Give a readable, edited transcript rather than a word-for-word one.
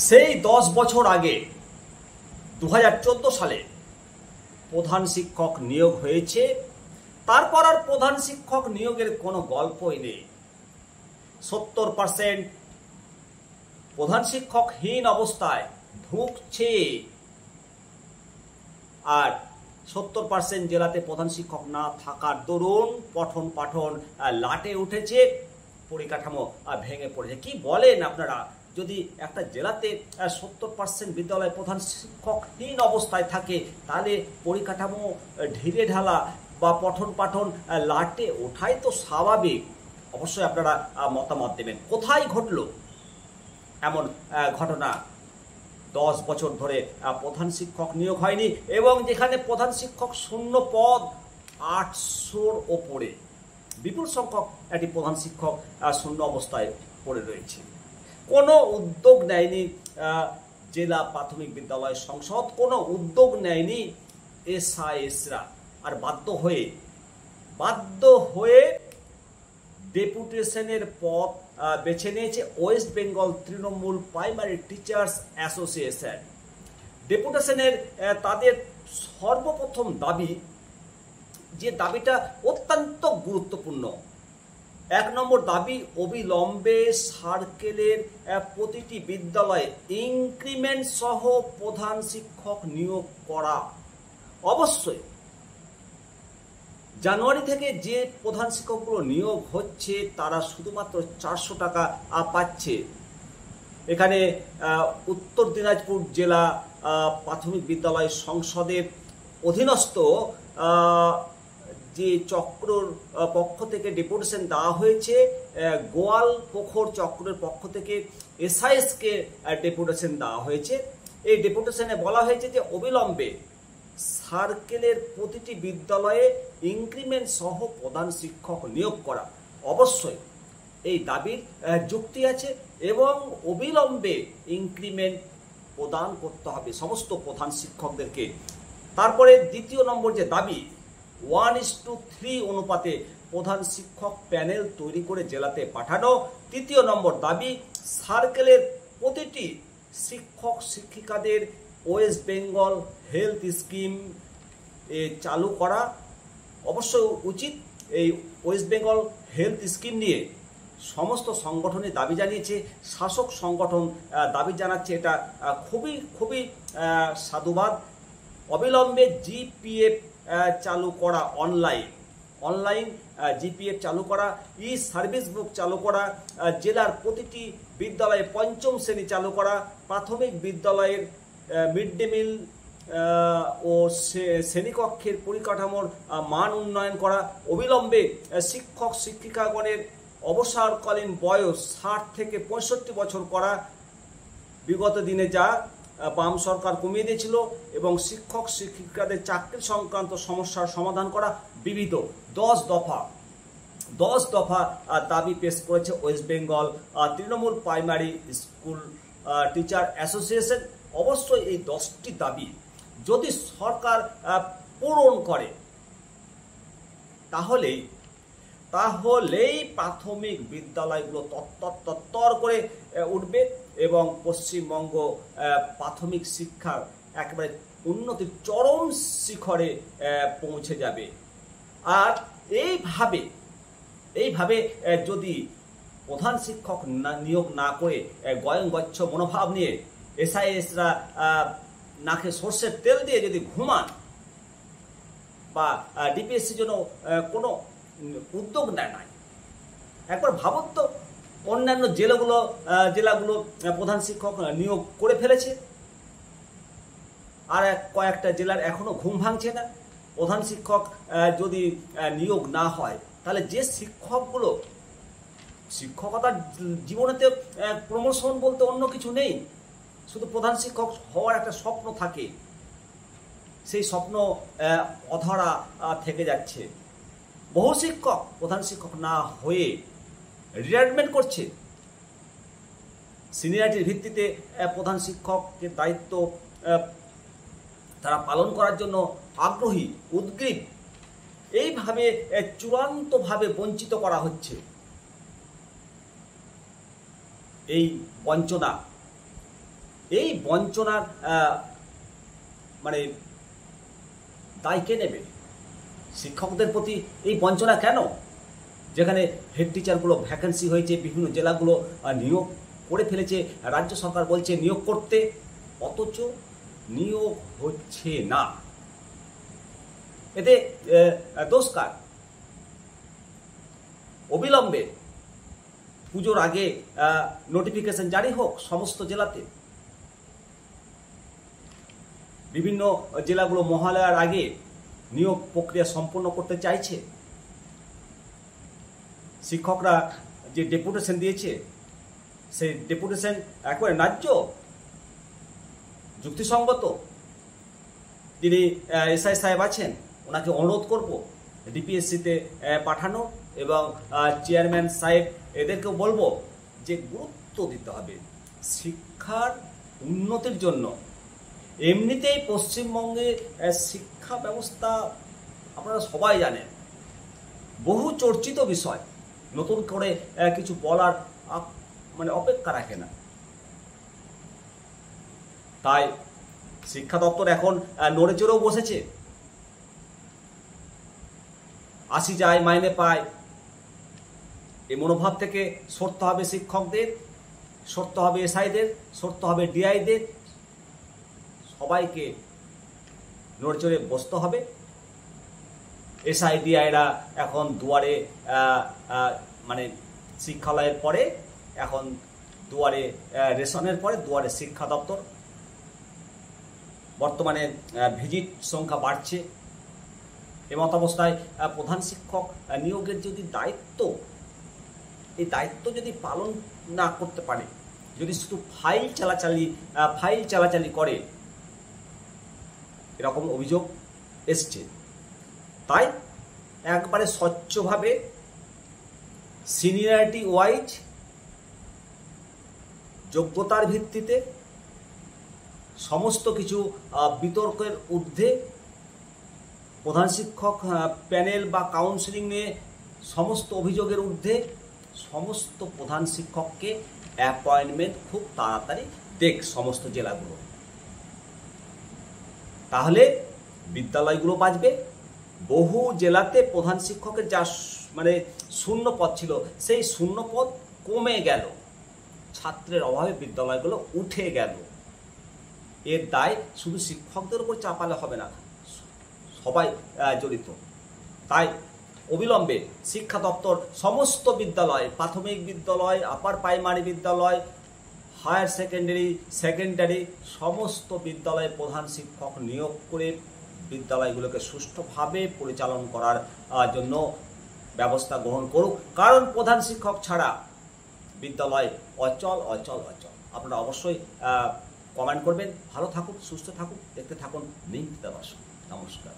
সেই 10 বছর আগে 2014 সালে প্রধান শিক্ষক নিয়োগ হয়েছে। তারপর আর প্রধান শিক্ষক নিয়োগের কোনো গল্পই নেই। 70% প্রধান শিক্ষকহীন অবস্থায় ঢুকছে, আর 70% জেলাতে প্রধান শিক্ষক না থাকার দরুন পঠন পাঠন লাটে উঠেছে, পরিকাঠামো ভেঙে পড়েছে। কি বলেন আপনারা? যদি একটা জেলাতে 70% বিদ্যালয় প্রধান শিক্ষকহীন অবস্থায় থাকে, তাহলে পরিকাঠামো ঢিলে ঢালা বা পঠন পাঠন লাটে ওঠাই তো স্বাভাবিক। অবশ্যই আপনারা মতামত দেবেন। কোথায় ঘটলো এমন ঘটনা? 10 বছর ধরে প্রধান শিক্ষক নিয়োগ হয়নি, এবং যেখানে প্রধান শিক্ষক শূন্য পদ 800-র ওপরে, বিপুল সংখ্যক একটি প্রধান শিক্ষক শূন্য অবস্থায় পড়ে রয়েছে। কোনো উদ্যোগ নেয়নি জেলা প্রাথমিক বিদ্যালয় সংসদ, কোনো উদ্যোগ নেয়নি এসআইএসরা, আর বাধ্য হয়ে ডেপুটেশনের পথ বেছে নিয়েছে West Bengal Trinamool primary teachers association. ডেপুটেশনের তাদের সর্বপ্রথম দাবি, যে দাবিটা অত্যন্ত গুরুত্বপূর্ণ। 1 নম্বর দাবি, অবিলম্বে সার্কেলের প্রতিটি বিদ্যালয়ে ইনক্রিমেন্ট সহ প্রধান শিক্ষক নিয়োগ করা। অবশ্যই জানুয়ারি থেকে যে প্রধান শিক্ষকগুলো নিয়োগ হচ্ছে তারা শুধুমাত্র 400 টাকা পাচ্ছে। এখানে উত্তর দিনাজপুর জেলা প্রাথমিক বিদ্যালয় সংসদের অধীনস্থ যে চক্রর পক্ষ থেকে ডেপুটেশন দেওয়া হয়েছে, গোয়াল পোখর চক্রের পক্ষ থেকে এসআইএসকে ডেপুটেশন দেওয়া হয়েছে। এই ডেপুটেশনে বলা হয়েছে যে অবিলম্বে সার্কেলের প্রতিটি বিদ্যালয়ে ইনক্রিমেন্ট সহ প্রধান শিক্ষক নিয়োগ করা। অবশ্যই এই দাবির যুক্তি আছে, এবং অবিলম্বে ইনক্রিমেন্ট প্রদান করতে হবে সমস্ত প্রধান শিক্ষকদেরকে। তারপরে দ্বিতীয় নম্বর যে দাবি, 1:3 অনুপাতে প্রধান শিক্ষক প্যানেল তৈরি করে জেলাতে পাঠানো। তৃতীয় নম্বর দাবি, সার্কেলের প্রতিটি শিক্ষক শিক্ষিকাদের ওয়েস্ট বেঙ্গল হেলথ স্কিম চালু করা। অবশ্যই উচিত। এই ওয়েস্ট বেঙ্গল হেলথ স্কিম নিয়ে সমস্ত সংগঠনের দাবি জানিয়েছে। শাসক সংগঠন দাবি জানাচ্ছে, এটা খুবই সাধুবাদ। অবিলম্বে জিপিএফ চালু করা, অনলাইন জিপিএফ চালু করা, ই সার্ভিস বুক চালু করা, জেলার প্রতিটি বিদ্যালয়ে 5ম শ্রেণী চালু করা, প্রাথমিক বিদ্যালয়ের মিড ডে মিল ও শ্রেণীকক্ষের পরিকাঠামোর মান উন্নয়ন করা। অবিলম্বে শিক্ষক শিক্ষিকাগণের অবসরকালীন বয়স 60 থেকে 65 বছর করা। বিগত দিনে যা বাম সরকার কমিয়ে দিয়েছিল, এবং শিক্ষক শিক্ষিকাদের চাকরি সংক্রান্ত সমস্যার সমাধান করা। বিবিধ 10 দফা দাবি পেশ করেছে West Bengal Trinamool primary school teacher association. অবশ্যই এই 10টি দাবি যদি সরকার পূরণ করে, তাহলেই প্রাথমিক বিদ্যালয়গুলো তত্তর করে উঠবে, এবং পশ্চিমবঙ্গ প্রাথমিক শিক্ষার একেবারে উন্নতির চরম শিখরে পৌঁছে যাবে। আর এইভাবে যদি প্রধান শিক্ষক নিয়োগ না করে গয়ঙ্গচ্ছ মনোভাব নিয়ে এসআইএসরা নাকে সর্ষের তেল দিয়ে যদি ঘুমান, বা ডিপিএসসির জন্য কোনো উদ্যোগ নেয় নাই, একবার ভাবুন তো, অন্যান্য জেলাগুলো প্রধান শিক্ষক নিয়োগ করে ফেলেছে, আর কয়েকটা জেলার এখনো ঘুম ভাঙছে না। প্রধান শিক্ষক যদি নিয়োগ না হয়, তাহলে যে শিক্ষকগুলো শিক্ষকতার জীবনেতে প্রমোশন বলতে অন্য কিছু নেই, শুধু প্রধান শিক্ষক হওয়ার একটা স্বপ্ন থাকে, সেই স্বপ্ন অধরা থেকে যাচ্ছে। বহু শিক্ষক প্রধান শিক্ষক না হয়ে রিটায়ারমেন্ট করছে। সিনিয়রিটির ভিত্তিতে প্রধান শিক্ষকের দায়িত্ব তারা পালন করার জন্য আগ্রহী, উদ্গ্রীব। এইভাবে চূড়ান্তভাবে বঞ্চিত করা হচ্ছে। এই বঞ্চনা এই বঞ্চনার মানে দায় কে নেবে? শিক্ষকদের প্রতি এই বঞ্চনা কেন? যেখানে হেড টিচারগুলো ভ্যাকেন্সি হয়েছে, বিভিন্ন জেলাগুলো নিয়োগ করে ফেলেছে, রাজ্য সরকার বলছে নিয়োগ করতে, অথচ নিয়োগ হচ্ছে না। এতে দোষ কার? অবিলম্বে পুজোর আগে নোটিফিকেশন জারি হোক সমস্ত জেলাতে। বিভিন্ন জেলাগুলো মহালয়ার আগে নিয়োগ প্রক্রিয়া সম্পন্ন করতে চাইছে। শিক্ষকরা যে ডেপুটেশন দিয়েছে, সেই ডেপুটেশন একবারে ন্যায্য, যুক্তিসঙ্গত। যিনি এসআই সাহেব আছেন, ওনাকে অনুরোধ করব ডিপিএসসিতে পাঠানো, এবং চেয়ারম্যান সাহেব এদেরকেও বলবো যে গুরুত্ব দিতে হবে শিক্ষার উন্নতির জন্য। এমনিতেই পশ্চিমবঙ্গে শিক্ষা ব্যবস্থা আপনারা সবাই জানেন, বহু চর্চিত বিষয়, নতুন করে কিছু বলার মানে অপেক্ষা রাখে না। তাই শিক্ষা দপ্তর এখন নড়ে চড়েও বসেছে। 80 যায় মাইনে পায়, এই মনোভাব থেকে সরতে হবে শিক্ষকদের, সরতে হবে এসআইদের, সরতে হবে ডিআইদের, সবাইকে নড়ে চড়ে বসতে হবে। এসআই ডিআইরা এখন দুয়ারে মানে শিক্ষালয়ের পরে, এখন দুয়ারে রেশনের পরে দুয়ারে শিক্ষা দপ্তর। বর্তমানে ভিজিট সংখ্যা বাড়ছে। এমত অবস্থায় প্রধান শিক্ষক নিয়োগের যদি দায়িত্ব, এই দায়িত্ব যদি পালন না করতে পারে, যদি শুধু ফাইল চালাচালি করে, এরকম অভিযোগ এসছে। তাই একবারে স্বচ্ছভাবে সিনিয়রিটি ওয়াইজ, যোগ্যতার ভিত্তিতে সমস্ত কিছু বিতর্কের ঊর্ধ্বে প্রধান শিক্ষক প্যানেল বা কাউন্সিলিং নিয়ে সমস্ত অভিযোগের ঊর্ধ্বে সমস্ত প্রধান শিক্ষককে অ্যাপয়েন্টমেন্ট খুব তাড়াতাড়ি দেখ সমস্ত জেলাগুলো। তাহলে বিদ্যালয়গুলো বাঁচবে। বহু জেলাতে প্রধান শিক্ষকের যা মানে শূন্য পদ ছিল, সেই শূন্য পদ কমে গেল, ছাত্রের অভাবে বিদ্যালয়গুলো উঠে গেল। এর দায় শুধু শিক্ষকদের উপর চাপালে হবে না, সবাই জড়িত। তাই অবিলম্বে শিক্ষা দপ্তর সমস্ত বিদ্যালয়, প্রাথমিক বিদ্যালয়, আপার প্রাইমারি বিদ্যালয়, হায়ার সেকেন্ডারি সমস্ত বিদ্যালয়ে প্রধান শিক্ষক নিয়োগ করে বিদ্যালয়গুলোকে সুষ্ঠুভাবে পরিচালনা করার জন্য ব্যবস্থা গ্রহণ করুক। কারণ প্রধান শিক্ষক ছাড়া বিদ্যালয় অচল। আপনারা অবশ্যই কমেন্ট করবেন। ভালো থাকুন, সুস্থ থাকুন, দেখতে থাকুন নিমতিতা বাসন। নমস্কার।